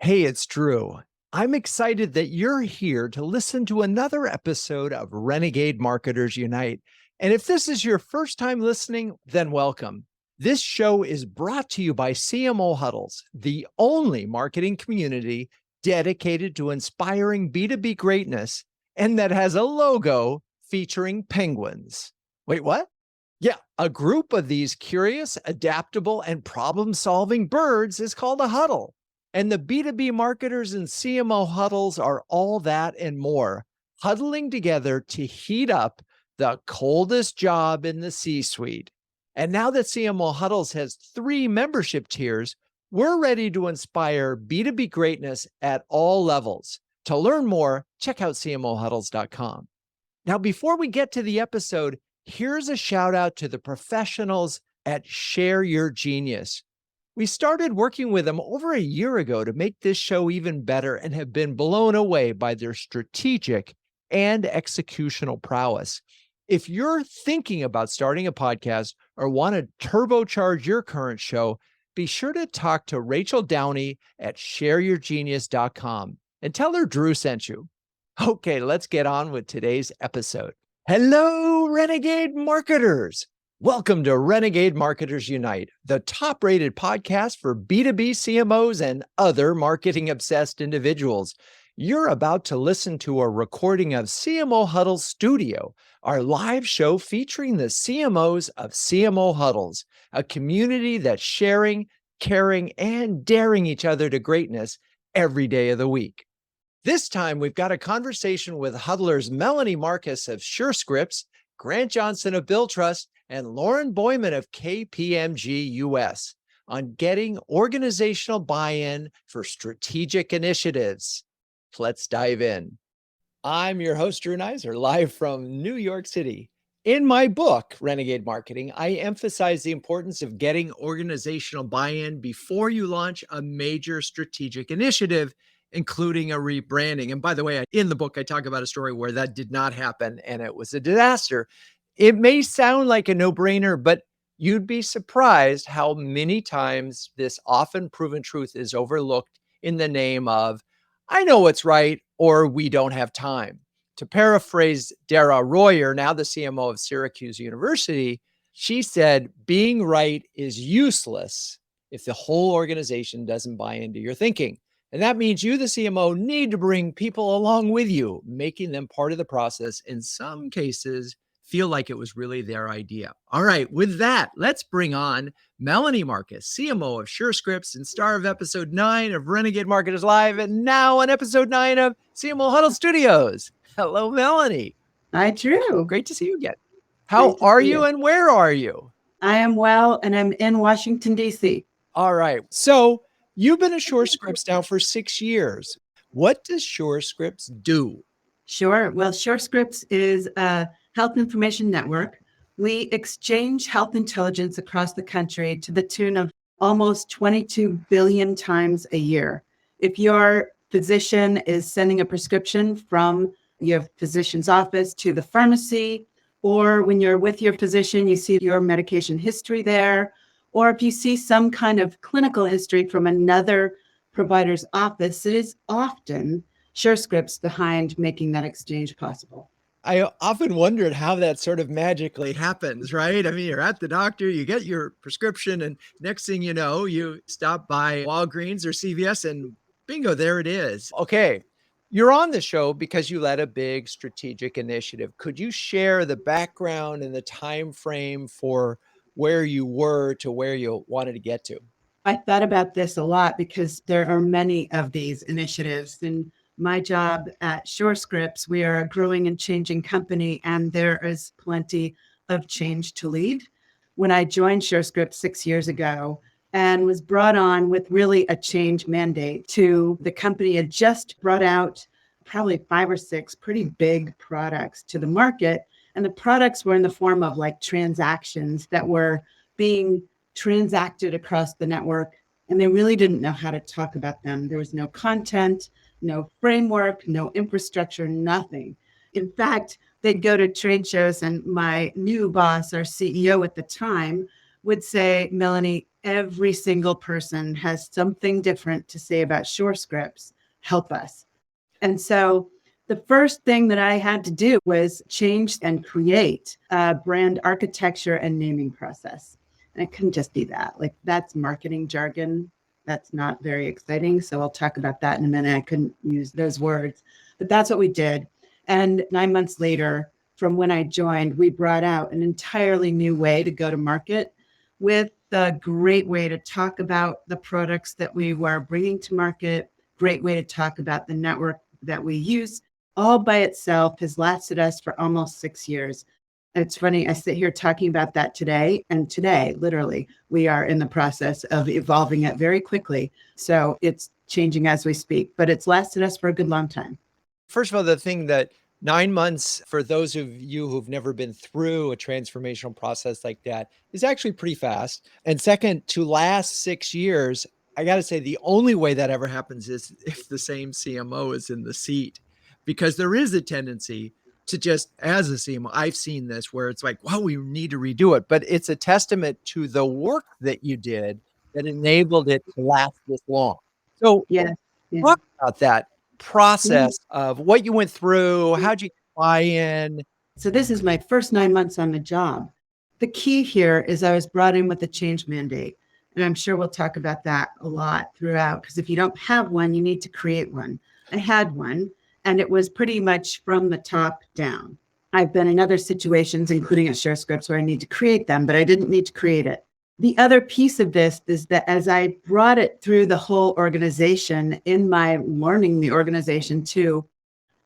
Hey, it's Drew. I'm excited that you're here to listen to another episode of Renegade Marketers Unite. And if this is your first time listening, then welcome. This show is brought to you by CMO Huddles, the only marketing community dedicated to inspiring B2B greatness and that has a logo featuring penguins. Wait, what? Yeah, a group of these curious, adaptable, and problem-solving birds is called a huddle. And the B2B marketers and CMO huddles are all that and more, huddling together to heat up the coldest job in the C-suite. And now that CMO Huddles has 3 membership tiers, we're ready to inspire B2B greatness at all levels. To learn more, check out cmohuddles.com. Now, before we get to the episode, here's a shout out to the professionals at Share Your Genius. We started working with them over a year ago to make this show even better and have been blown away by their strategic and executional prowess. If you're thinking about starting a podcast or want to turbocharge your current show, be sure to talk to Rachel Downey at shareyourgenius.com and tell her Drew sent you. Okay, let's get on with today's episode. Hello, Renegade Marketers. Welcome to Renegade Marketers Unite, the top-rated podcast for B2B CMOs and other marketing-obsessed individuals. You're about to listen to a recording of CMO Huddles Studio, our live show featuring the CMOs of CMO Huddles, a community that's sharing, caring, and daring each other to greatness every day of the week. This time, we've got a conversation with huddlers Melanie Marcus of Surescripts, Grant Johnson of Billtrust, and Lauren Boyman of KPMG US on getting organizational buy-in for strategic initiatives. Let's dive in. I'm your host, Drew Neiser, live from New York City. In my book, Renegade Marketing, I emphasize the importance of getting organizational buy-in before you launch a major strategic initiative, including a rebranding. And by the way, in the book, I talk about a story where that did not happen and it was a disaster. It may sound like a no-brainer, but you'd be surprised how many times this often proven truth is overlooked in the name of, I know what's right, or we don't have time. To paraphrase Dara Royer, now the CMO of Syracuse University, she said, being right is useless if the whole organization doesn't buy into your thinking. And that means you, the CMO, need to bring people along with you, making them part of the process. In some cases, feel like it was really their idea. All right, with that, let's bring on Melanie Marcus, CMO of Surescripts and star of episode 9 of Renegade Marketers Live, and now on episode 9 of CMO Huddle Studios. Hello, Melanie. Hi, Drew. Great to see you again. How are you and where are you? I am well, and I'm in Washington, D.C. All right, so you've been at Surescripts now for 6 years. What does Surescripts do? Sure. Well, Surescripts is a health information network. We exchange health intelligence across the country to the tune of almost 22 billion times a year. If your physician is sending a prescription from your physician's office to the pharmacy, or when you're with your physician, you see your medication history there, or if you see some kind of clinical history from another provider's office, it is often Surescripts behind making that exchange possible. I often wondered how that sort of magically happens, right? I mean, you're at the doctor, you get your prescription, and next thing you know, you stop by Walgreens or CVS and bingo, there it is. Okay, you're on the show because you led a big strategic initiative. Could you share the background and the time frame for where you were to where you wanted to get to? I thought about this a lot because there are many of these initiatives. In my job at Surescripts, we are a growing and changing company, and there is plenty of change to lead. When I joined Surescripts 6 years ago and was brought on with really a change mandate to the company had just brought out probably 5 or 6 pretty big products to the market. And the products were in the form of like transactions that were being transacted across the network, and they really didn't know how to talk about them. There was no content, no framework, no infrastructure, nothing. In fact, they'd go to trade shows and my new boss, our CEO at the time, would say, Melanie, every single person has something different to say about Surescripts. Help us. And so the first thing that I had to do was change and create a brand architecture and naming process. And it couldn't just be that. Like, that's marketing jargon. That's not very exciting. So I'll talk about that in a minute. I couldn't use those words, but that's what we did. And 9 months later, from when I joined, we brought out an entirely new way to go to market with a great way to talk about the products that we were bringing to market, great way to talk about the network that we use. All by itself has lasted us for almost 6 years. It's funny, I sit here talking about that today, and today, literally, we are in the process of evolving it very quickly. So it's changing as we speak, but it's lasted us for a good long time. First of all, the thing that 9 months, for those of you who've never been through a transformational process like that, is actually pretty fast. And second, to last 6 years, I got to say, the only way that ever happens is if the same CMO is in the seat, because there is a tendency to just, as a CMO, I've seen this where it's like, well, we need to redo it. But it's a testament to the work that you did that enabled it to last this long. So Yeah. Yeah. talk about that Yeah. process of what you went through. How'd you buy in? So this is my first 9 months on the job. The key here is I was brought in with a change mandate. And I'm sure we'll talk about that a lot throughout, because if you don't have one, you need to create one. I had one, and it was pretty much from the top down. I've been in other situations, including at Surescripts, where I need to create them, but I didn't need to create it. The other piece of this is that as I brought it through the whole organization, in my learning the organization too,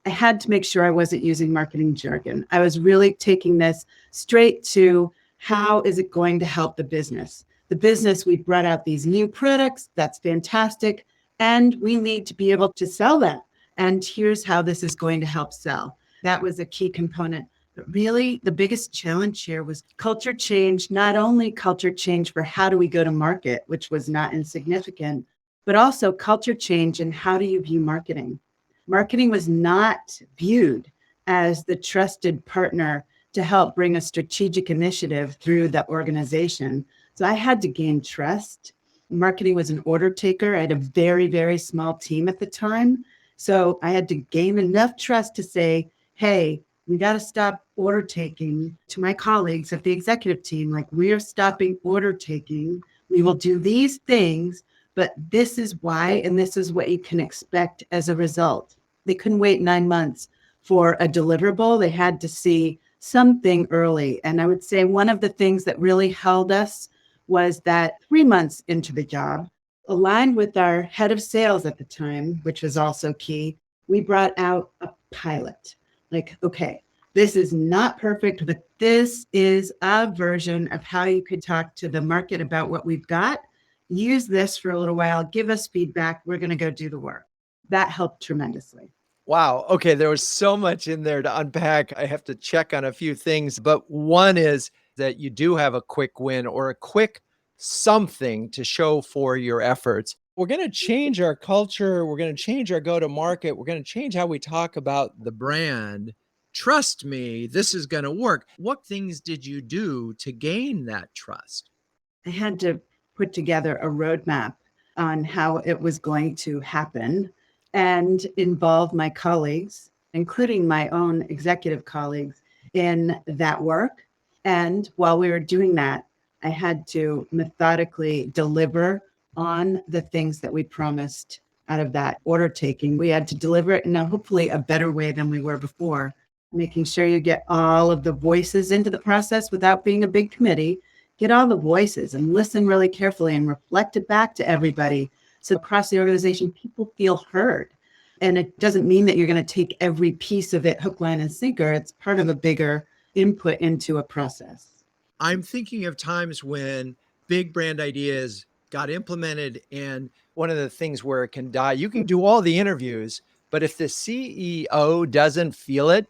I had to make sure I wasn't using marketing jargon. I was really taking this straight to, how is it going to help the business? The business, we brought out these new products. That's fantastic. And we need to be able to sell that. And here's how this is going to help sell. That was a key component. But really, the biggest challenge here was culture change, not only culture change for how do we go to market, which was not insignificant, but also culture change in how do you view marketing. Marketing was not viewed as the trusted partner to help bring a strategic initiative through the organization. So I had to gain trust. Marketing was an order taker. I had a very, very small team at the time. So I had to gain enough trust to say, hey, we got to stop order taking, to my colleagues at the executive team. Like, we're stopping order taking. We will do these things, but this is why, and this is what you can expect as a result. They couldn't wait 9 months for a deliverable. They had to see something early. And I would say one of the things that really held us was that 3 months into the job, aligned with our head of sales at the time, which was also key, we brought out a pilot. Like, okay, this is not perfect, but this is a version of how you could talk to the market about what we've got. Use this for a little while, give us feedback. We're going to go do the work. That helped tremendously. Wow. Okay. There was so much in there to unpack. I have to check on a few things, but one is that you do have a quick win or a quick something to show for your efforts. We're going to change our culture. We're going to change our go to market. We're going to change how we talk about the brand. Trust me, this is going to work. What things did you do to gain that trust? I had to put together a roadmap on how it was going to happen and involve my colleagues, including my own executive colleagues, in that work. And while we were doing that, I had to methodically deliver on the things that we promised out of that order taking. We had to deliver it in hopefully a better way than we were before, making sure you get all of the voices into the process without being a big committee. Get all the voices and listen really carefully and reflect it back to everybody. So across the organization, people feel heard. And it doesn't mean that you're going to take every piece of it hook, line, and sinker. It's part of a bigger input into a process. I'm thinking of times when big brand ideas got implemented, and one of the things where it can die, you can do all the interviews, but if the CEO doesn't feel it,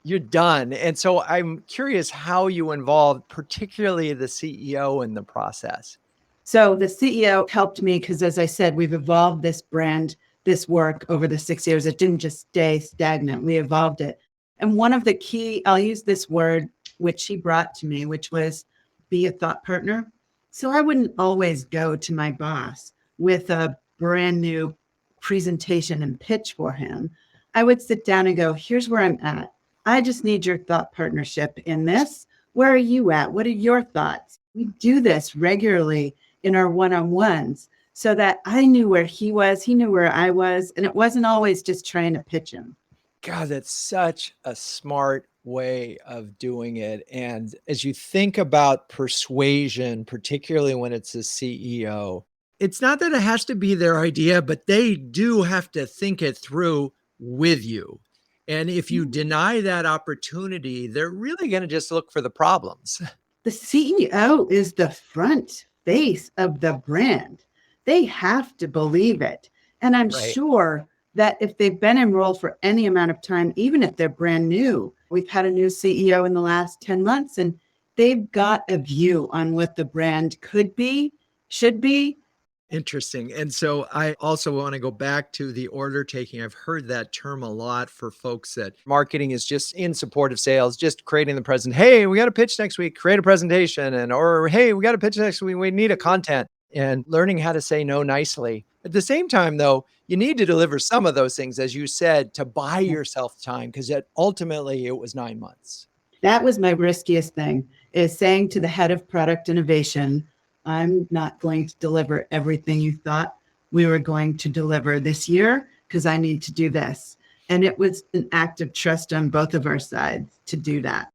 you're done. And so I'm curious how you involved, particularly the CEO, in the process. So the CEO helped me because, as I said, we've evolved this brand, this work over the 6 years. It didn't just stay stagnant. We evolved it. And one of the key, I'll use this word, which she brought to me, which was be a thought partner. So I wouldn't always go to my boss with a brand new presentation and pitch for him. I would sit down and go, here's where I'm at. I just need your thought partnership in this. Where are you at? What are your thoughts? We do this regularly in our one-on-ones so that I knew where he was, he knew where I was, and it wasn't always just trying to pitch him. God, that's such a smart way of doing it. And as you think about persuasion, particularly when it's a CEO, it's not that it has to be their idea, but they do have to think it through with you. And if you deny that opportunity, they're really going to just look for the problems. The CEO is the front face of the brand. They have to believe it. And I'm Right. sure that if they've been enrolled for any amount of time, even if they're brand new, we've had a new CEO in the last 10 months, and they've got a view on what the brand could be, should be. Interesting. And so I also want to go back to the order taking. I've heard that term a lot for folks that marketing is just in support of sales, just creating the present. Hey, we got a pitch next week, create a presentation. Or hey, we got a pitch next week, we need a content, and learning how to say no nicely. At the same time, though, you need to deliver some of those things, as you said, to buy yourself time, because ultimately it was 9 months. That was my riskiest thing, is saying to the head of product innovation, I'm not going to deliver everything you thought we were going to deliver this year because I need to do this. And it was an act of trust on both of our sides to do that.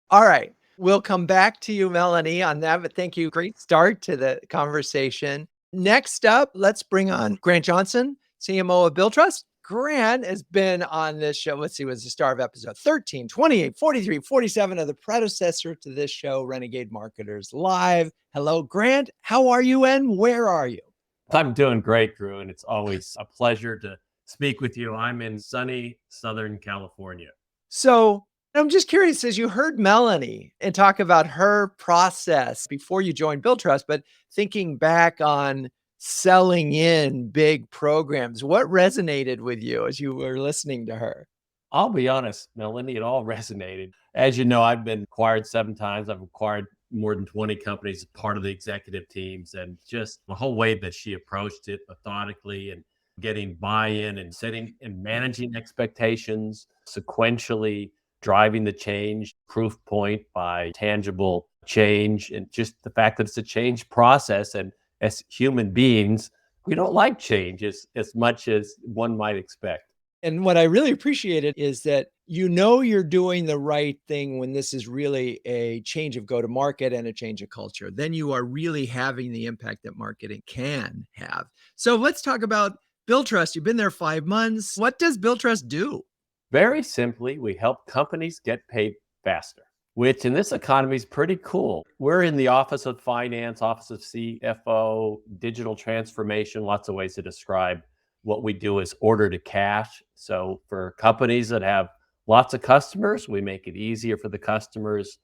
All right. We'll come back to you, Melanie, on that. But thank you. Great start to the conversation. Next up, let's bring on Grant Johnson, CMO of Billtrust. Grant has been on this show. Let's see, was the star of episode 13, 28, 43, 47 of the predecessor to this show, Renegade Marketers Live. Hello, Grant. How are you and where are you? I'm doing great, Drew, and it's always a pleasure to speak with you. I'm in sunny Southern California. So I'm just curious, as you heard Melanie and talk about her process before you joined Billtrust, but thinking back on selling in big programs, what resonated with you as you were listening to her? I'll be honest, Melanie, it all resonated. As you know, I've been acquired 7 times. I've acquired more than 20 companies as part of the executive teams, and just the whole way that she approached it methodically and getting buy-in and setting and managing expectations sequentially, driving the change, proof point by tangible change, and just the fact that it's a change process. And as human beings, we don't like change as much as one might expect. And what I really appreciated is that you know you're doing the right thing when this is really a change of go-to-market and a change of culture. Then you are really having the impact that marketing can have. So let's talk about Billtrust. You've been there 5 months. What does Billtrust do? Very simply, we help companies get paid faster, which in this economy is pretty cool. We're in the Office of Finance, Office of CFO, digital transformation, lots of ways to describe what we do is order to cash. So for companies that have lots of customers, we make it easier for the customers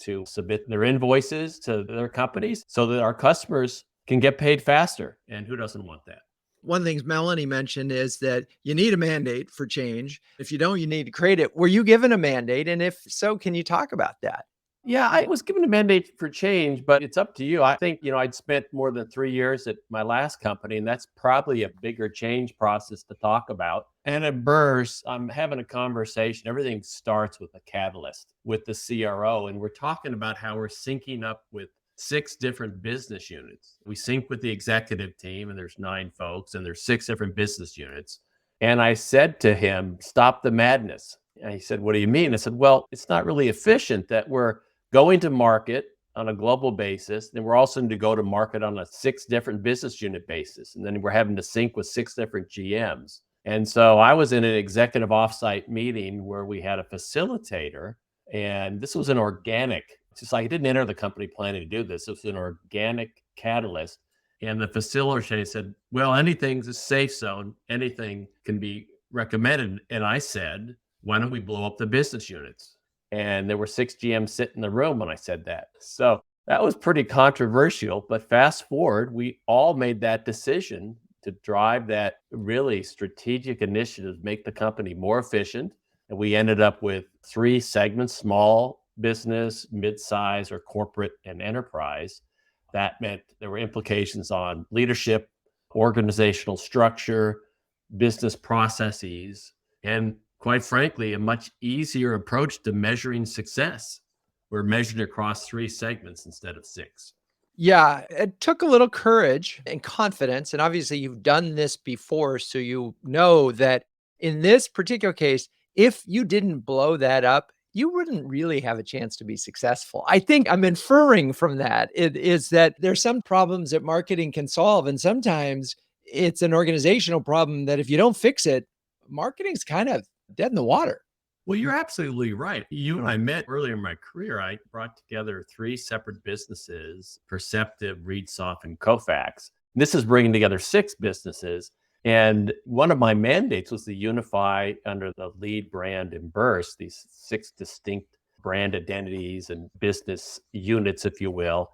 to submit their invoices to their companies so that our customers can get paid faster. And who doesn't want that? One of the things Melanie mentioned is that you need a mandate for change. If you don't, you need to create it. Were you given a mandate? And if so, can you talk about that? Yeah, I was given a mandate for change, but it's up to you. I think, I'd spent more than 3 years at my last company, and that's probably a bigger change process to talk about. And at Burst, I'm having a conversation. Everything starts with a catalyst with the CRO, and we're talking about how we're syncing up with 6 different business units. We sync with the executive team, and there's 9 folks, and there's 6 different business units. And I said to him, stop the madness. And he said, what do you mean? I said, well, it's not really efficient that we're going to market on a global basis. Then we're also going to go to market on a 6 different business unit basis. And then we're having to sync with 6 different GMs. And so I was in an executive offsite meeting where we had a facilitator, and this was an organic, it's just like I didn't enter the company planning to do this. It was an organic catalyst. And the facilitator said, well, anything's a safe zone. Anything can be recommended. And I said, why don't we blow up the business units? And there were 6 GMs sitting in the room when I said that. So that was pretty controversial. But fast forward, we all made that decision to drive that really strategic initiative, make the company more efficient. And we ended up with 3 segments: small business, mid-size or corporate, and enterprise. That meant there were implications on leadership, organizational structure, business processes, and quite frankly, a much easier approach to measuring success. We're measured across 3 segments instead of 6. Yeah, it took a little courage and confidence. And obviously, you've done this before. So you know that in this particular case, if you didn't blow that up, you wouldn't really have a chance to be successful. I think I'm inferring from that it is that there's some problems that marketing can solve. And sometimes it's an organizational problem that if you don't fix it, marketing's kind of dead in the water. Well, you're absolutely right. You and I met earlier in my career. I brought together 3 separate businesses, Perceptive, ReadSoft, and Kofax. This is bringing together 6 businesses. And one of my mandates was to unify under the lead brand in Burst, these 6 distinct brand identities and business units, if you will.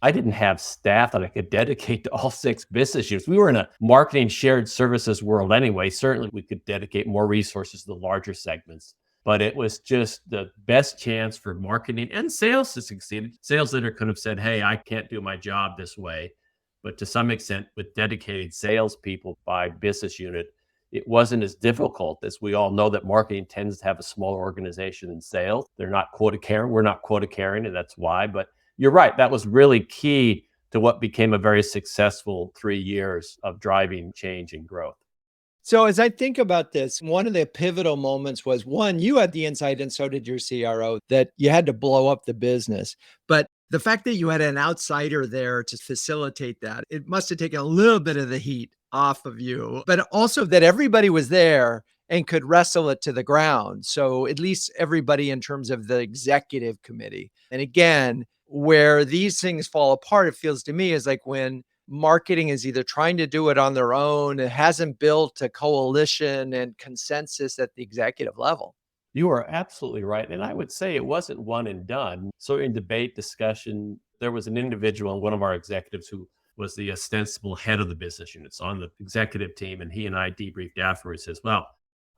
I didn't have staff that I could dedicate to all 6 business units. We were in a marketing shared services world anyway. Certainly, we could dedicate more resources to the larger segments. But it was just the best chance for marketing and sales to succeed. Sales leader could have said, hey, I can't do my job this way. But to some extent, with dedicated salespeople by business unit, it wasn't as difficult, as we all know that marketing tends to have a smaller organization than sales. They're not quota carrying. We're not quota carrying, and that's why. But you're right. That was really key to what became a very successful 3 years of driving change and growth. So as I think about this, one of the pivotal moments was, one, you had the insight and so did your CRO that you had to blow up the business. But the fact that you had an outsider there to facilitate that, it must have taken a little bit of the heat off of you, but also that everybody was there and could wrestle it to the ground. So at least everybody in terms of the executive committee. And again, where these things fall apart, it feels to me is like when marketing is either trying to do it on their own, it hasn't built a coalition and consensus at the executive level. You are absolutely right. And I would say it wasn't one and done. So in debate discussion, there was an individual, one of our executives, who was the ostensible head of the business units on the executive team. And he and I debriefed afterwards. Says, well,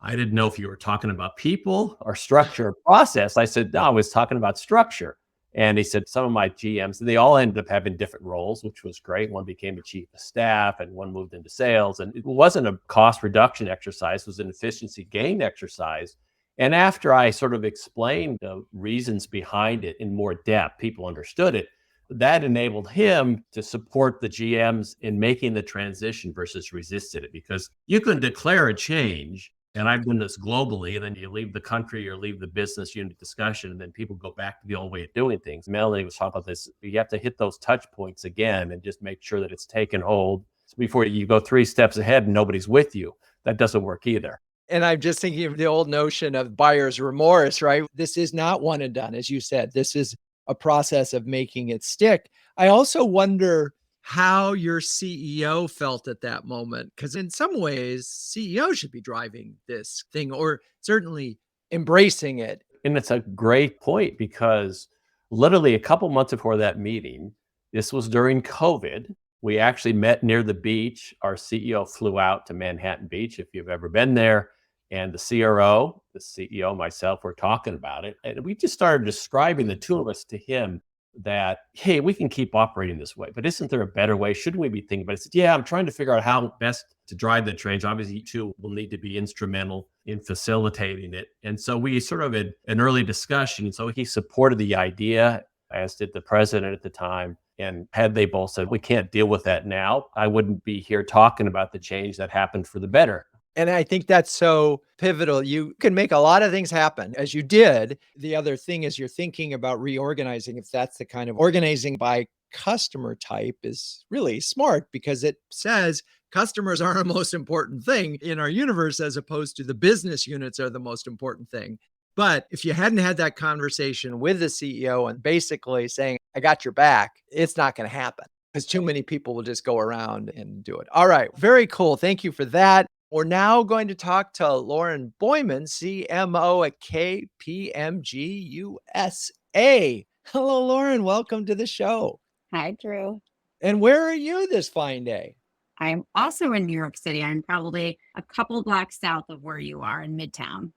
I didn't know if you were talking about people or structure or process. I said, no, I was talking about structure. And he said, some of my GMs, and they all ended up having different roles, which was great. One became a chief of staff and one moved into sales. And it wasn't a cost reduction exercise, it was an efficiency gain exercise. And after I sort of explained the reasons behind it in more depth, people understood it. That enabled him to support the GMs in making the transition versus resisted it. Because you can declare a change, and I've done this globally, and then you leave the country or leave the business unit discussion, and then people go back to the old way of doing things. Melanie was talking about this. You have to hit those touch points again and just make sure that it's taken hold before you go 3 steps ahead and nobody's with you. That doesn't work either. And I'm just thinking of the old notion of buyer's remorse, right? This is not one and done, as you said. This is a process of making it stick. I also wonder how your CEO felt at that moment, because in some ways, CEO should be driving this thing or certainly embracing it. And it's a great point because literally a couple months before that meeting, this was during COVID. We actually met near the beach. Our CEO flew out to Manhattan Beach, if you've ever been there. And the CRO, the CEO, myself, were talking about it. And we just started describing, the two of us, to him that, hey, we can keep operating this way, but isn't there a better way? Shouldn't we be thinking about it? I said, yeah, I'm trying to figure out how best to drive the change. Obviously, you two will need to be instrumental in facilitating it. And so we sort of had an early discussion. So he supported the idea, as did the president at the time. And had they both said, we can't deal with that now, I wouldn't be here talking about the change that happened for the better. And I think that's so pivotal. You can make a lot of things happen, as you did. The other thing is you're thinking about reorganizing. If that's the kind of organizing by customer type is really smart, because it says customers are our most important thing in our universe, as opposed to the business units are the most important thing. But if you hadn't had that conversation with the CEO and basically saying, I got your back, it's not going to happen, because too many people will just go around and do it. All right. Very cool. Thank you for that. We're now going to talk to Lauren Boyman, CMO at KPMG USA. Hello, Lauren. Welcome to the show. Hi, Drew. And where are you this fine day? I'm also in New York City. I'm probably a couple blocks south of where you are in Midtown.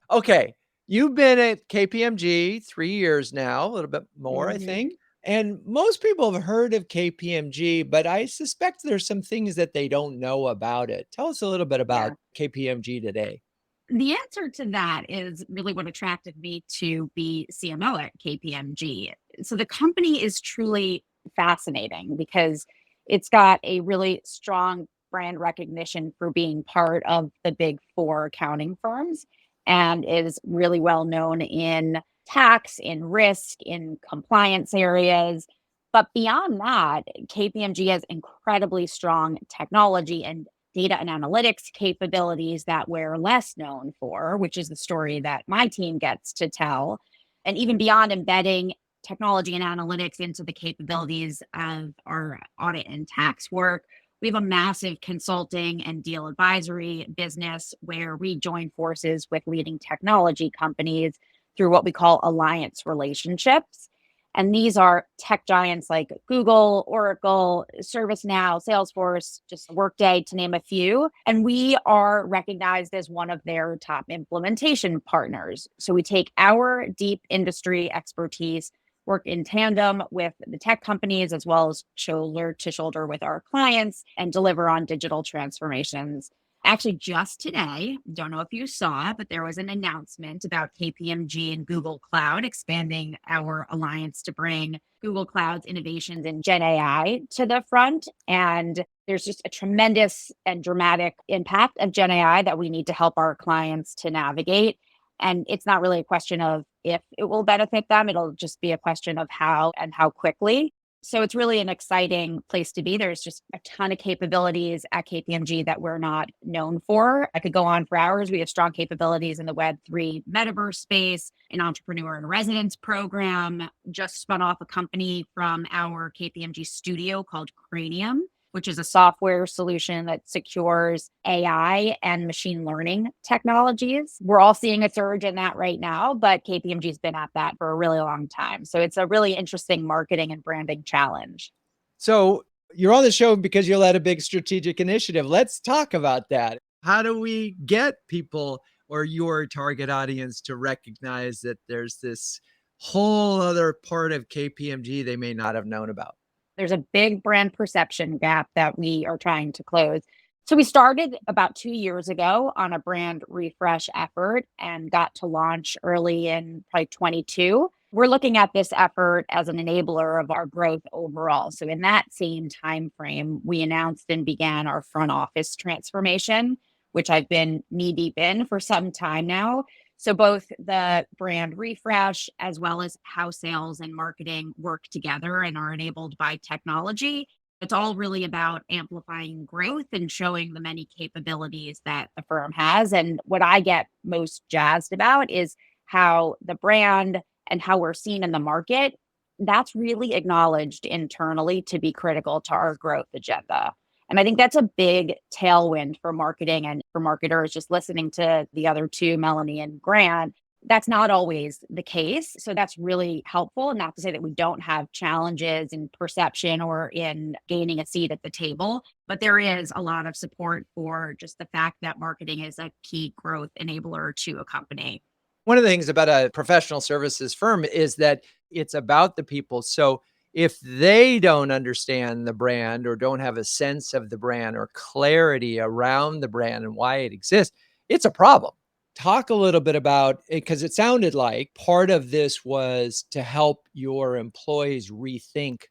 Okay. You've been at KPMG 3 years now, a little bit more, I think. And most people have heard of KPMG, but I suspect there's some things that they don't know about it. Tell us a little bit about Yeah. KPMG today. The answer to that is really what attracted me to be CMO at KPMG. So the company is truly fascinating because it's got a really strong brand recognition for being part of the big four accounting firms and is really well known in tax, in risk, in compliance areas. But beyond that, KPMG has incredibly strong technology and data and analytics capabilities that we're less known for, which is the story that my team gets to tell. And even beyond embedding technology and analytics into the capabilities of our audit and tax work, we have a massive consulting and deal advisory business where we join forces with leading technology companies through what we call alliance relationships. And these are tech giants like Google, Oracle, ServiceNow, Salesforce, just Workday, to name a few. And we are recognized as one of their top implementation partners. So we take our deep industry expertise, work in tandem with the tech companies, as well as shoulder to shoulder with our clients, and deliver on digital transformations. Actually, just today, don't know if you saw it, but there was an announcement about KPMG and Google Cloud expanding our alliance to bring Google Cloud's innovations in Gen AI to the front. And there's just a tremendous and dramatic impact of Gen AI that we need to help our clients to navigate. And it's not really a question of if it will benefit them, it'll just be a question of how and how quickly. So it's really an exciting place to be. There's just a ton of capabilities at KPMG that we're not known for. I could go on for hours. We have strong capabilities in the Web3 metaverse space, an entrepreneur in residence program, just spun off a company from our KPMG studio called Cranium, which is a software solution that secures AI and machine learning technologies. We're all seeing a surge in that right now, but KPMG's been at that for a really long time. So it's a really interesting marketing and branding challenge. So you're on the show because you led a big strategic initiative. Let's talk about that. How do we get people or your target audience to recognize that there's this whole other part of KPMG they may not have known about? There's a big brand perception gap that we are trying to close. So we started about 2 years ago on a brand refresh effort and got to launch early in probably 22. We're looking at this effort as an enabler of our growth overall. So in that same time frame, we announced and began our front office transformation, which I've been knee deep in for some time now. So both the brand refresh as well as how sales and marketing work together and are enabled by technology. It's all really about amplifying growth and showing the many capabilities that the firm has. And what I get most jazzed about is how the brand and how we're seen in the market, that's really acknowledged internally to be critical to our growth agenda. And I think that's a big tailwind for marketing and for marketers. Just listening to the other two, Melanie and Grant, that's not always the case. So that's really helpful. And not to say that we don't have challenges in perception or in gaining a seat at the table, but there is a lot of support for just the fact that marketing is a key growth enabler to a company. One of the things about a professional services firm is that it's about the people. So if they don't understand the brand or don't have a sense of the brand or clarity around the brand and why it exists, it's a problem. Talk a little bit about it, because it sounded like part of this was to help your employees rethink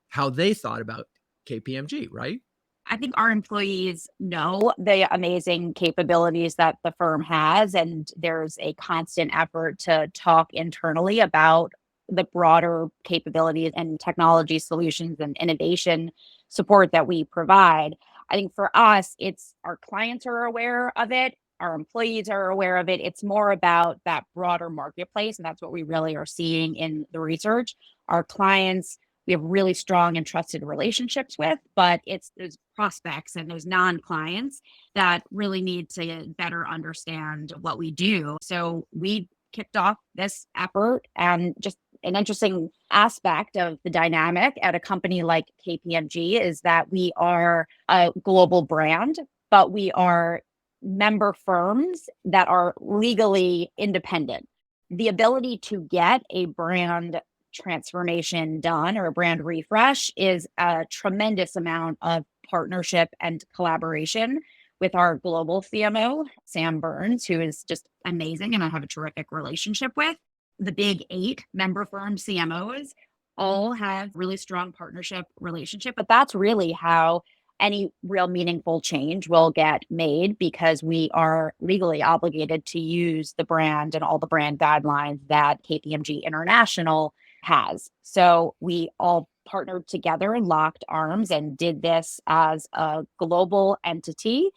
how they thought about KPMG, right? I think our employees know the amazing capabilities that the firm has, and there's a constant effort to talk internally about the broader capabilities and technology solutions and innovation support that we provide. I think for us, it's our clients are aware of it, our employees are aware of it. It's more about that broader marketplace, and that's what we really are seeing in the research. Our clients we have really strong and trusted relationships with, but it's those prospects and those non-clients that really need to better understand what we do. So we kicked off this effort, and just an interesting aspect of the dynamic at a company like KPMG is that we are a global brand, but we are member firms that are legally independent. The ability to get a brand transformation done or a brand refresh is a tremendous amount of partnership and collaboration with our global CMO, Sam Burns, who is just amazing and I have a terrific relationship with. The big 8 member firm CMOs all have really strong partnership relationship, but that's really how any real meaningful change will get made because we are legally obligated to use the brand and all the brand guidelines that KPMG International has. So we all partnered together and locked arms and did this as a global entity.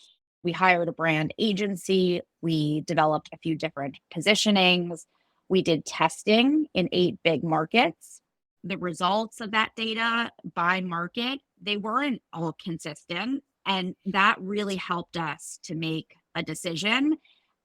We hired a brand agency. We developed a few different positionings. We did testing in 8 big markets. The results of that data by market, they weren't all consistent. And that really helped us to make a decision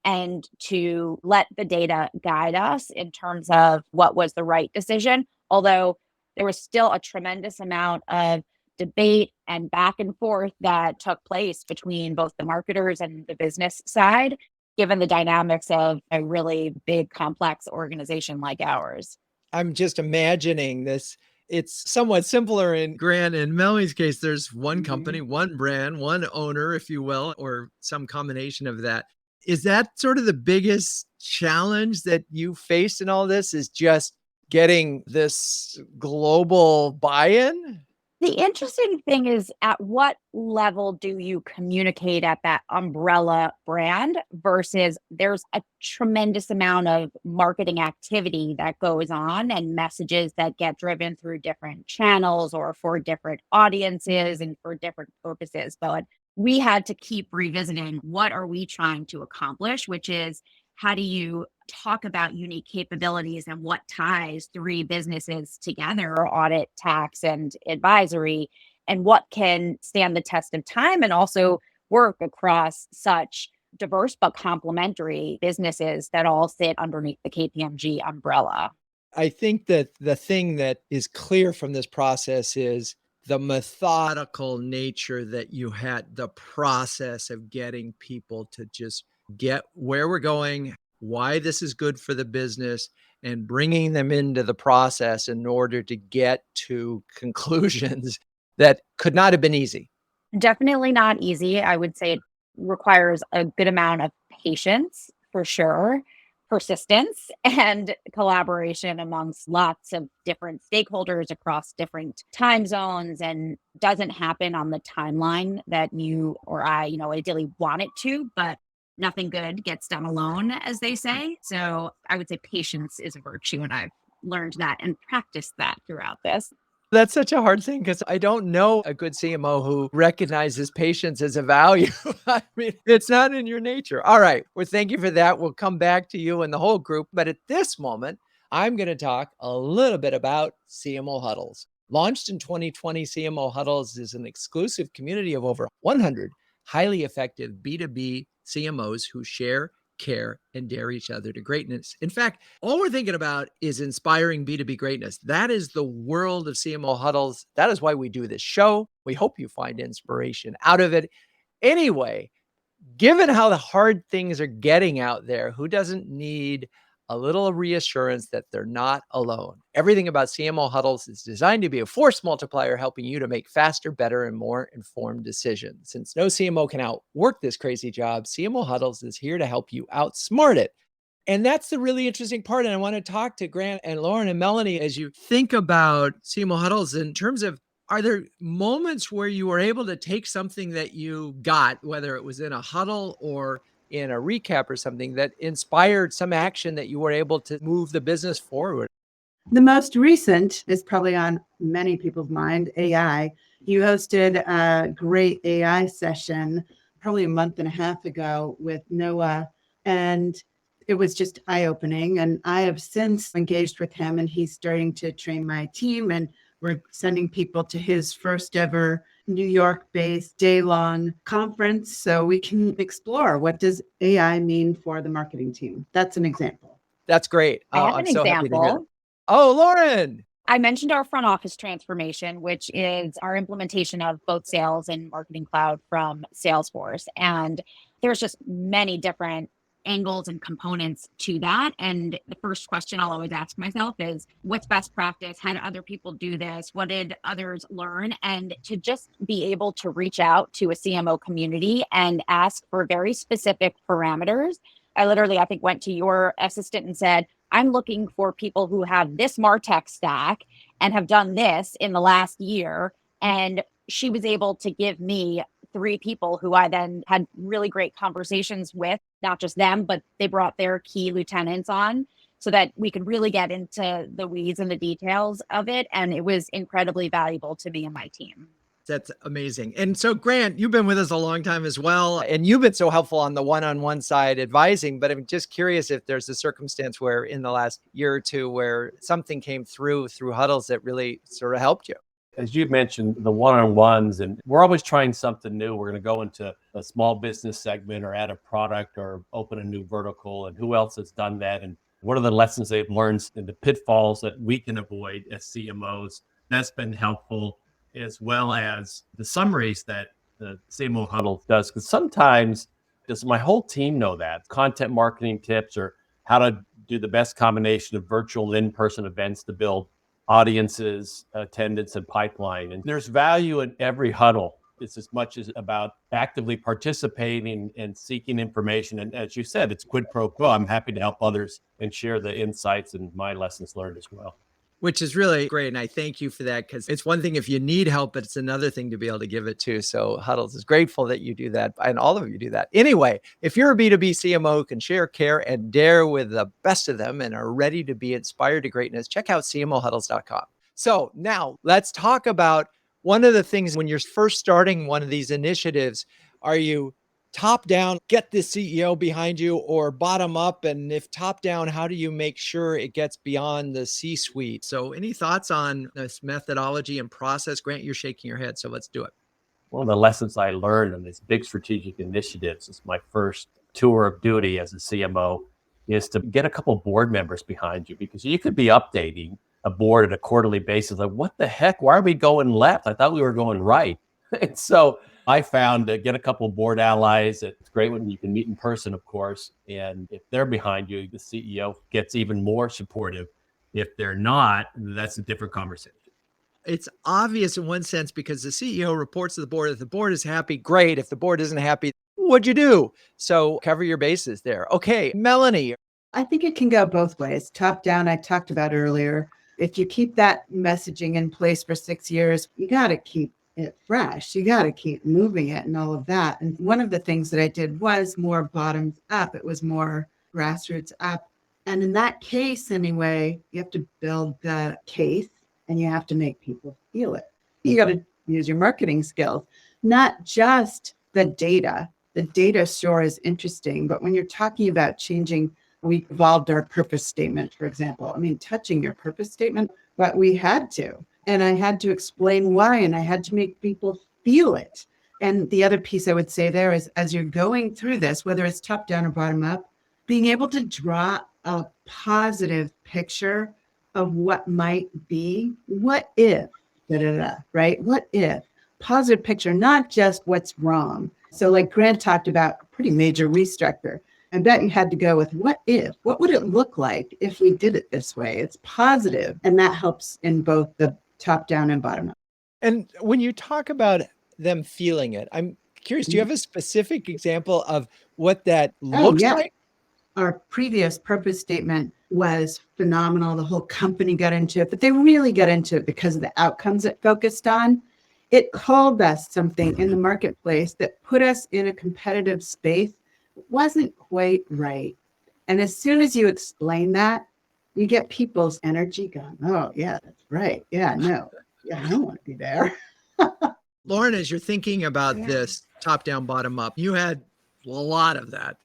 and to let the data guide us in terms of what was the right decision. Although there was still a tremendous amount of debate and back and forth that took place between both the marketers and the business side, given the dynamics of a really big, complex organization like ours. I'm just imagining this. It's somewhat simpler in Grant and Melanie's case. There's one company, one brand, one owner, if you will, or some combination of that. Is that sort of the biggest challenge that you faced in all this, is just getting this global buy-in? The interesting thing is, at what level do you communicate at that umbrella brand versus there's a tremendous amount of marketing activity that goes on and messages that get driven through different channels or for different audiences and for different purposes. But we had to keep revisiting, what are we trying to accomplish, which is, how do you talk about unique capabilities and what ties 3 businesses together, audit, tax, and advisory, and what can stand the test of time and also work across such diverse but complementary businesses that all sit underneath the KPMG umbrella. I think that the thing that is clear from this process is the methodical nature that you had, the process of getting people to just get where we're going, why this is good for the business, and bringing them into the process in order to get to conclusions that could not have been easy. Definitely not easy. I would say it requires a good amount of patience for sure, persistence, and collaboration amongst lots of different stakeholders across different time zones, and doesn't happen on the timeline that you or I, ideally want it to, but nothing good gets done alone, as they say. So I would say patience is a virtue, and I've learned that and practiced that throughout this. That's such a hard thing because I don't know a good CMO who recognizes patience as a value. I mean, it's not in your nature. All right. Well, thank you for that. We'll come back to you and the whole group. But at this moment, I'm going to talk a little bit about CMO Huddles. Launched in 2020, CMO Huddles is an exclusive community of over 100 highly effective B2B CMOs who share, care, and dare each other to greatness. In fact, all we're thinking about is inspiring B2B greatness. That is the world of CMO Huddles. That is why we do this show. We hope you find inspiration out of it. Anyway, given how the hard things are getting out there, who doesn't need a little reassurance that they're not alone? Everything about CMO Huddles is designed to be a force multiplier, helping you to make faster, better, and more informed decisions. Since no CMO can outwork this crazy job, CMO Huddles is here to help you outsmart it. And that's the really interesting part. And I want to talk to Grant and Lauren and Melanie as you think about CMO Huddles in terms of, are there moments where you were able to take something that you got, whether it was in a huddle or in a recap or something, that inspired some action that you were able to move the business forward? The most recent is probably on many people's mind, AI. You hosted a great AI session probably a month and a half ago with Noah, and it was just eye-opening. And I have since engaged with him, and he's starting to train my team, and we're sending people to his first ever New York-based day-long conference so we can explore, what does AI mean for the marketing team? That's an example. That's great. I have I'm an so happy to hear example. that. Oh, Lauren. I mentioned our front office transformation, which is our implementation of both sales and marketing cloud from Salesforce. And there's just many different angles and components to that. And the first question I'll always ask myself is, what's best practice? How do other people do this? What did others learn? And to just be able to reach out to a CMO community and ask for very specific parameters. I literally, I think, went to your assistant and said, I'm looking for people who have this MarTech stack and have done this in the last year. And she was able to give me 3 people who I then had really great conversations with, not just them, but they brought their key lieutenants on so that we could really get into the weeds and the details of it. And it was incredibly valuable to me and my team. That's amazing. And so, Grant, you've been with us a long time as well, and you've been so helpful on the one-on-one side advising, but I'm just curious if there's a circumstance where in the last year or two where something came through huddles that really sort of helped you. As you mentioned, the one-on-ones, and we're always trying something new. We're going to go into a small business segment or add a product or open a new vertical, and who else has done that? And what are the lessons they've learned and the pitfalls that we can avoid as CMOs? That's been helpful, as well as the summaries that the CMO huddle does. Because sometimes, does my whole team know that? Content marketing tips or how to do the best combination of virtual and in-person events to build audiences, attendance, and pipeline. And there's value in every huddle. It's as much as about actively participating and seeking information. And as you said, it's quid pro quo. I'm happy to help others and share the insights and my lessons learned as well. Which is really great. And I thank you for that, because it's one thing if you need help, but it's another thing to be able to give it to. So Huddles is grateful that you do that, and all of you do that. Anyway, if you're a B2B CMO who can share, care, and dare with the best of them and are ready to be inspired to greatness, check out CMOhuddles.com. So now let's talk about one of the things when you're first starting one of these initiatives. Are you top down, get the CEO behind you, or bottom up? And if top down, how do you make sure it gets beyond the C-suite? So any thoughts on this methodology and process? Grant, you're shaking your head, so let's do it. One of the lessons I learned on these big strategic initiatives is my first tour of duty as a CMO is to get a couple board members behind you, because you could be updating a board at a quarterly basis. Like, what the heck? Why are we going left? I thought we were going right. And so I found to get a couple of board allies. It's great when you can meet in person, of course. And if they're behind you, the CEO gets even more supportive. If they're not, that's a different conversation. It's obvious in one sense because the CEO reports to the board. If the board is happy, great. If the board isn't happy, what'd you do? So cover your bases there. Okay, Melanie. I think it can go both ways. Top down, I talked about earlier. If you keep that messaging in place for 6 years, you got to keep it fresh. You got to keep moving it and all of that. And one of the things that I did was more bottoms up. It was more grassroots up. And in that case, anyway, you have to build the case and you have to make people feel it. You got to use your marketing skills, not just the data. The data sure is interesting, but when you're talking about changing, we evolved our purpose statement, for example. I mean, touching your purpose statement, but we had to. And I had to explain why, and I had to make people feel it. And the other piece I would say there is, as you're going through this, whether it's top down or bottom up, being able to draw a positive picture of what might be, what if, right? What if? Positive picture, not just what's wrong. So like Grant talked about, a pretty major restructure. I bet you had to go with what if? What would it look like if we did it this way? It's positive, and that helps in both the top down and bottom up. And when you talk about them feeling it, I'm curious, do you have a specific example of what that looks like? Our previous purpose statement was phenomenal. The whole company got into it, but they really got into it because of the outcomes it focused on. It called us something in the marketplace that put us in a competitive space. It wasn't quite right. And as soon as you explain that, you get people's energy going, oh, yeah, that's right. Yeah, no, yeah, I don't want to be there. Lauren, as you're thinking about this top down, bottom up, you had a lot of that.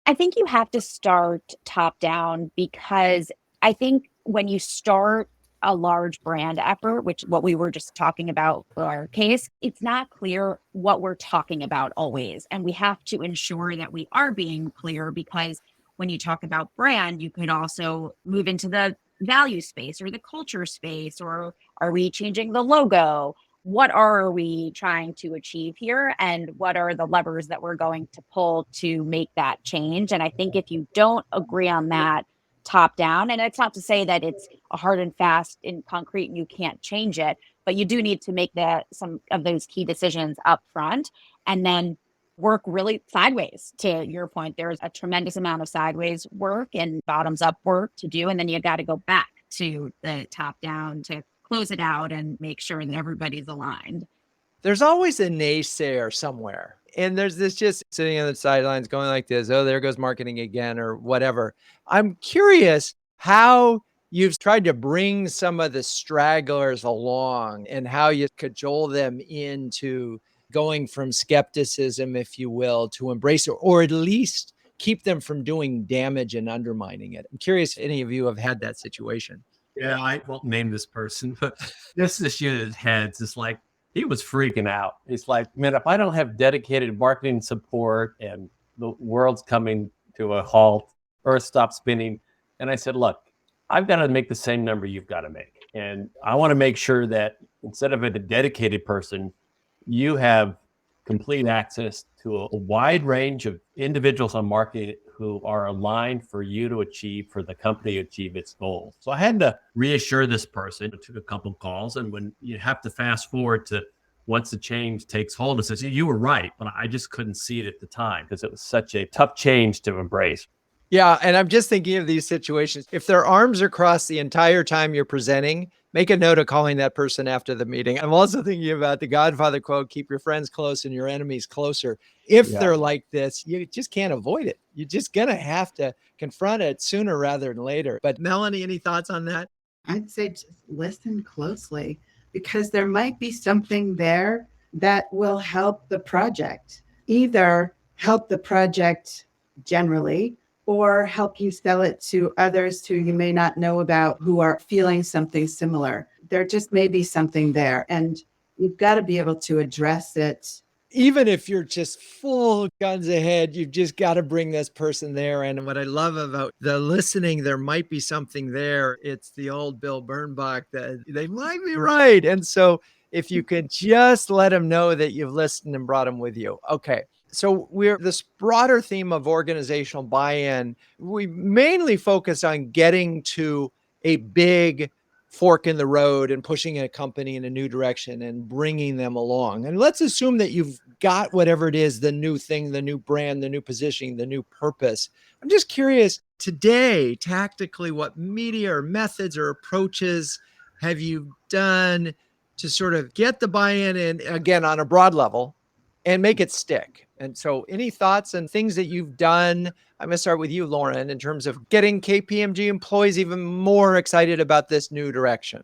I think you have to start top down, because I think when you start a large brand effort, which what we were just talking about for our case, it's not clear what we're talking about always. And we have to ensure that we are being clear, because when you talk about brand, you could also move into the value space or the culture space, or are we changing the logo? what are we trying to achieve here? And what are the levers that we're going to pull to make that change? And I think if you don't agree on that top down, and it's not to say that it's a hard and fast in concrete and you can't change it, but you do need to make some of those key decisions up front and then work really sideways. To your point, there's a tremendous amount of sideways work and bottoms up work to do. And then you got to go back to the top down to close it out and make sure that everybody's aligned. There's always a naysayer somewhere. And there's this just sitting on the sidelines going like this, oh, there goes marketing again or whatever. I'm curious how you've tried to bring some of the stragglers along and how you cajole them into going from skepticism, if you will, to embrace it, or at least keep them from doing damage and undermining it. I'm curious if any of you have had that situation. Yeah, I won't name this person, but this unit heads is like, he was freaking out. He's like, man, if I don't have dedicated marketing support and the world's coming to a halt, Earth stops spinning. And I said, look, I've got to make the same number you've got to make. And I want to make sure that instead of a dedicated person, you have complete access to a wide range of individuals on marketing who are aligned for you to achieve, for the company to achieve its goals. So I had to reassure this person. It took a couple of calls. And when you have to fast forward to once the change takes hold, it says, you were right, but I just couldn't see it at the time because it was such a tough change to embrace. Yeah. And I'm just thinking of these situations. If their arms are crossed the entire time you're presenting, make a note of calling that person after the meeting. I'm also thinking about the Godfather quote, keep your friends close and your enemies closer. If they're like this, you just can't avoid it. You're just going to have to confront it sooner rather than later. But Melanie, any thoughts on that? I'd say just listen closely because there might be something there that will help the project, either help the project generally or help you sell it to others who you may not know about who are feeling something similar. There just may be something there, and you've got to be able to address it. Even if you're just full guns ahead, you've just got to bring this person there. And what I love about the listening, there might be something there. It's the old Bill Bernbach that they might be right. And so if you could just let them know that you've listened and brought them with you. Okay. So we're this broader theme of organizational buy-in. We mainly focus on getting to a big fork in the road and pushing a company in a new direction and bringing them along. And let's assume that you've got whatever it is, the new thing, the new brand, the new positioning, the new purpose. I'm just curious today, tactically, what media or methods or approaches have you done to sort of get the buy-in and again, on a broad level and make it stick? And so any thoughts and things that you've done? I'm going to start with you, Lauren, in terms of getting KPMG employees even more excited about this new direction.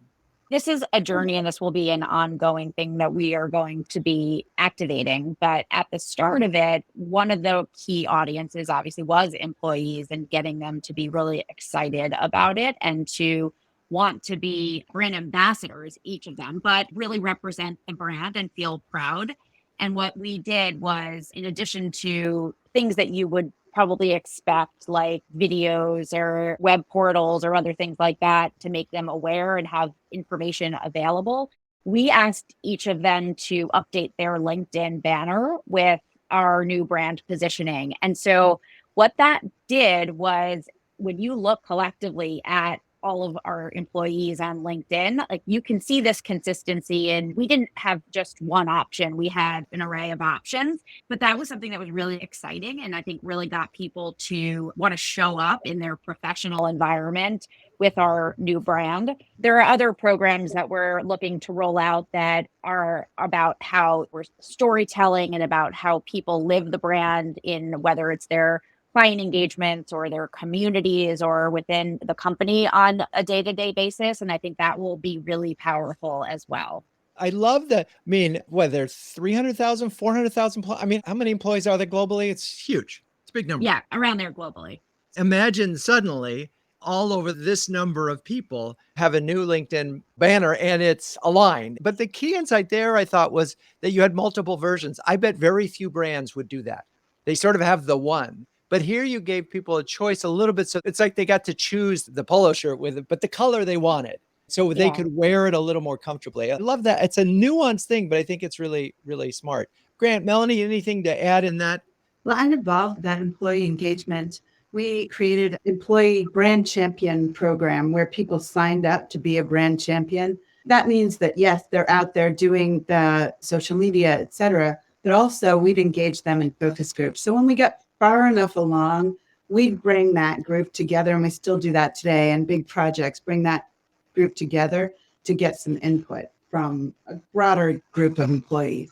This is a journey and this will be an ongoing thing that we are going to be activating. But at the start of it, one of the key audiences obviously was employees and getting them to be really excited about it and to want to be brand ambassadors, each of them, but really represent the brand and feel proud. And what we did was, in addition to things that you would probably expect, like videos or web portals or other things like that, to make them aware and have information available, we asked each of them to update their LinkedIn banner with our new brand positioning. And so what that did was, when you look collectively at all of our employees on LinkedIn, like you can see this consistency. And we didn't have just one option. We had an array of options, but that was something that was really exciting. And I think really got people to want to show up in their professional environment with our new brand. There are other programs that we're looking to roll out that are about how we're storytelling and about how people live the brand in whether it's their client engagements or their communities or within the company on a day-to-day basis. And I think that will be really powerful as well. I love that. I mean, whether 300,000, 400,000, I mean, how many employees are there globally? It's huge. It's a big number. Yeah, around there globally. Imagine suddenly all over this number of people have a new LinkedIn banner and it's aligned. But the key insight there, I thought, was that you had multiple versions. I bet very few brands would do that. They sort of have the one. But here you gave people a choice a little bit. So it's like they got to choose the polo shirt with it, but the color they wanted. so they Yeah. could wear it a little more comfortably. I love that. It's a nuanced thing, but I think it's really, really smart. Grant, Melanie, anything to add in that? Well, I involved that employee engagement. We created an employee brand champion program where people signed up to be a brand champion. That means that, yes, they're out there doing the social media, et cetera, but also we'd engage them in focus groups. So when we got far enough along, we'd bring that group together, and we still do that today. And big projects bring that group together to get some input from a broader group of employees.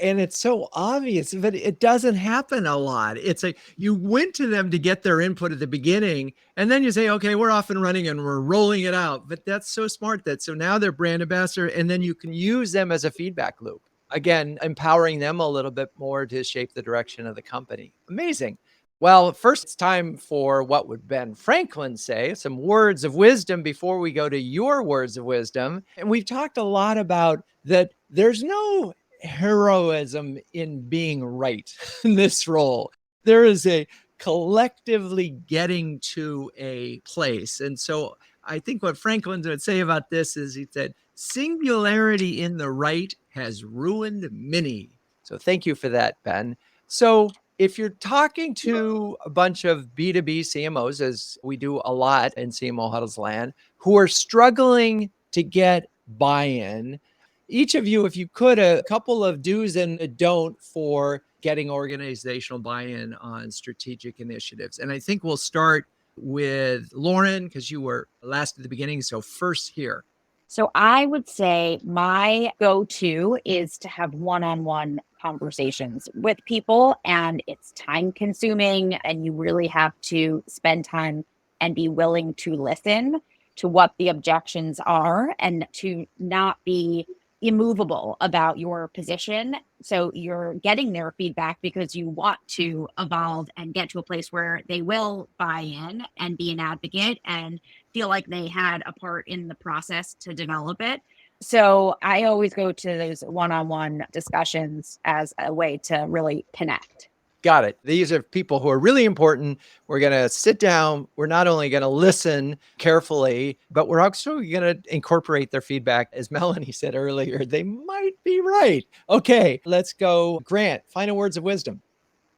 And it's so obvious, but it doesn't happen a lot. It's like you went to them to get their input at the beginning, and then you say, okay, we're off and running and we're rolling it out. But that's so smart that so now they're brand ambassador, and then you can use them as a feedback loop. Again, empowering them a little bit more to shape the direction of the company. Amazing. Well, first it's time for what would Ben Franklin say, some words of wisdom before we go to your words of wisdom. And we've talked a lot about that there's no heroism in being right in this role. There is a collectively getting to a place. And so I think what Franklin would say about this is he said, singularity in the right has ruined many. So thank you for that, Ben. So if you're talking to a bunch of B2B CMOs, as we do a lot in CMO Huddles land, who are struggling to get buy-in, each of you, if you could, a couple of do's and a don't for getting organizational buy-in on strategic initiatives. And I think we'll start with Lauren, because you were last at the beginning. So first here. So I would say my go-to is to have one-on-one conversations with people, and it's time consuming, and you really have to spend time and be willing to listen to what the objections are and to not be immovable about your position. So you're getting their feedback because you want to evolve and get to a place where they will buy in and be an advocate and feel like they had a part in the process to develop it. So I always go to those one-on-one discussions as a way to really connect. Got it. These are people who are really important. We're going to sit down. We're not only going to listen carefully, but we're also going to incorporate their feedback. As Melanie said earlier, they might be right. Okay, let's go. Grant, final words of wisdom.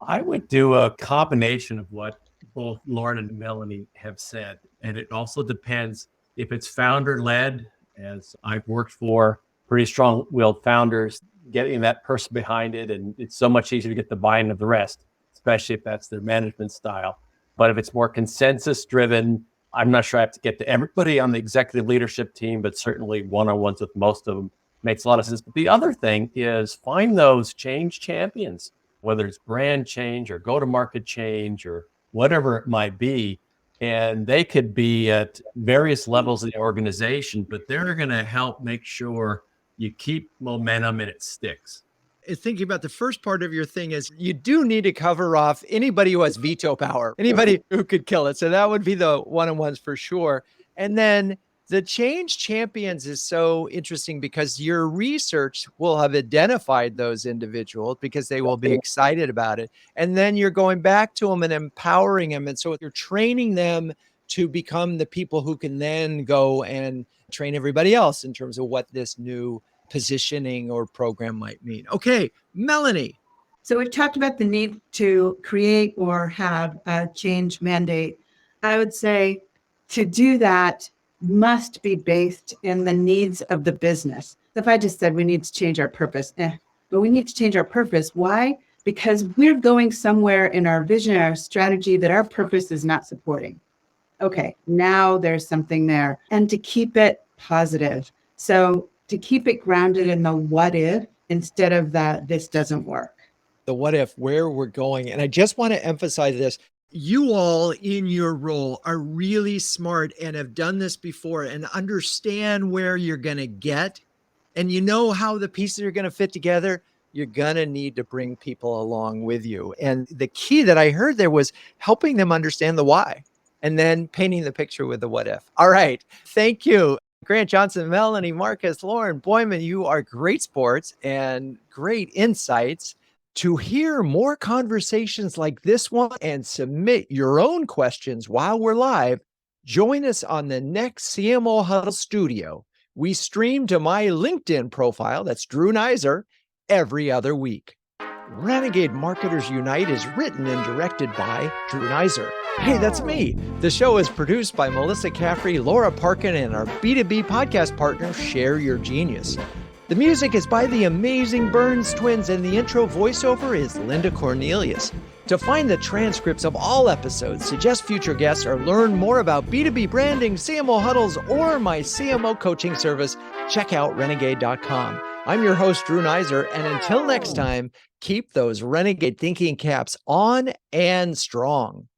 I would do a combination of what both Lauren and Melanie have said. And it also depends if it's founder led, as I've worked for pretty strong-willed founders, getting that person behind it. And it's so much easier to get the buy-in of the rest, especially if that's their management style. But if it's more consensus driven, I'm not sure I have to get to everybody on the executive leadership team, but certainly one-on-ones with most of them makes a lot of sense. But the other thing is find those change champions, whether it's brand change or go-to-market change or whatever it might be. And they could be at various levels of the organization, but they're going to help make sure you keep momentum and it sticks. Thinking about the first part of your thing is you do need to cover off anybody who has veto power, anybody who could kill it. So that would be the one-on-ones for sure. And then the change champions is so interesting because your research will have identified those individuals because they will be excited about it. And then you're going back to them and empowering them. And so you're training them to become the people who can then go and train everybody else in terms of what this new positioning or program might mean. Okay, Melanie. So we've talked about the need to create or have a change mandate. I would say to do that must be based in the needs of the business. If I just said we need to change our purpose, but we need to change our purpose. Why? Because we're going somewhere in our vision, our strategy that our purpose is not supporting. Okay, now there's something there. And to keep it positive. So to keep it grounded in the what if instead of that this doesn't work. The what if, where we're going. And I just want to emphasize this. You all in your role are really smart and have done this before and understand where you're going to get. And you know how the pieces are going to fit together. You're going to need to bring people along with you. And the key that I heard there was helping them understand the why and then painting the picture with the what if. All right. Thank you. Grant, Johnson, Melanie, Marcus, Lauren, Boyman, you are great sports and great insights. To hear more conversations like this one and submit your own questions while we're live, Join us on the next CMO Huddle Studio. We stream to my LinkedIn profile, that's Drew Neiser, every other week. Renegade Marketers Unite is written and directed by Drew Neiser. Hey, that's me. The show is produced by Melissa Caffrey, Laura Parkin, and our B2B podcast partner, Share Your Genius. The music is by the amazing Burns Twins, and the intro voiceover is Linda Cornelius. To find the transcripts of all episodes, suggest future guests, or learn more about B2B branding, CMO huddles, or my CMO coaching service, check out renegade.com. I'm your host, Drew Neiser, and until next time, keep those renegade thinking caps on and strong.